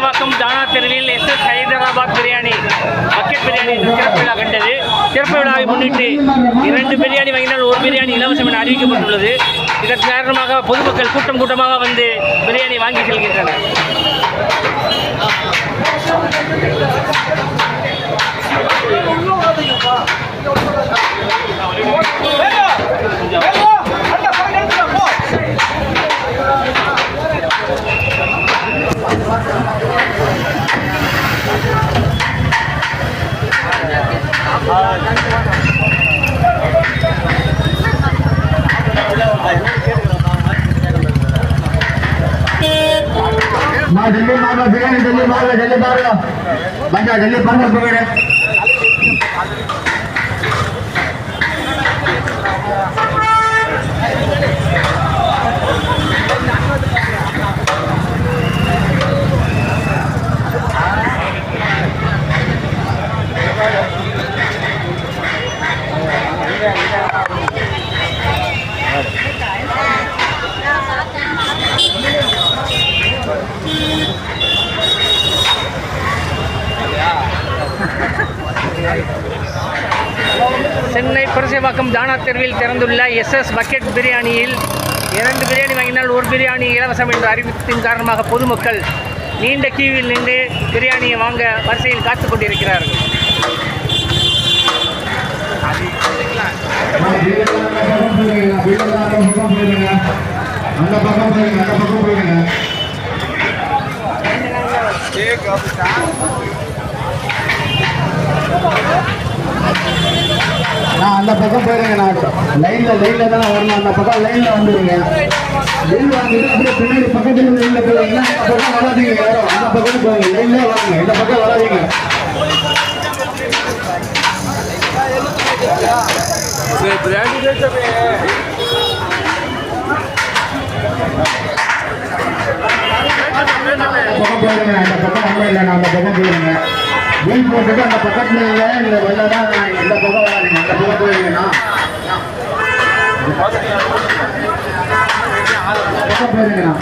புரசைவாக்கம் தானா தெருவில் SS Hyderabad biryani bucket biryani சிறப்பு விழா கண்டது. சிறப்பு விழாவை முன்னிட்டு 2 பிரியாணி வாங்கினால் 1 பிரியாணி இலவசம் என அறிவிக்கப்பட்டுள்ளது. இதற்கு காரணமாக பொதுமக்கள் கூட்டம் கூட்டமாக வந்து பிரியாணி வாங்கி செல்கின்றனர். जल्दी मारो बिरयानी जल्दी मारो बंदा जल्दी बंद पकड़े சென்னை புரசைவாக்கம் தானா தெருவில் திறந்துள்ள SS பக்கெட் பிரியாணியில் 2 பிரியாணி வாங்கினால் 1 பிரியாணி இலவசம் என்ற அறிவிப்பின் காரணமாக பொதுமக்கள் நீண்ட கியூவில் நின்று பிரியாணியை வாங்க வரிசையில் காத்துக் கொண்டிருக்கிறார்கள். நான் அந்த பக்கம் போயிருங்க. நான் லைன்ல தான் வரணும். அந்த பக்கம் லைன்ல வந்துடுங்க. லைன் வாங்கிட்டு அப்படியே பின்னாடி பக்கத்துல லைன்ல போயிருங்க. அந்த பக்கம் வராதிங்க. யாரும் அந்த பக்கம் போயிருங்க. லைன்ல வாங்க. இந்த பக்கம் வராதிங்க. பக்கம் போயிருங்க. அந்த பக்கம் நம்ம இல்லை. நான் அந்த பக்கம் போயிருங்க. வீல் போட்டுட்டு அந்த பக்கத்துல இல்லை. இந்த வெள்ளதான் இந்த பக்கம் வராதிங்க. அந்த பக்கம் போயிருங்கண்ணா. பக்கம் போயிருங்கண்ணா.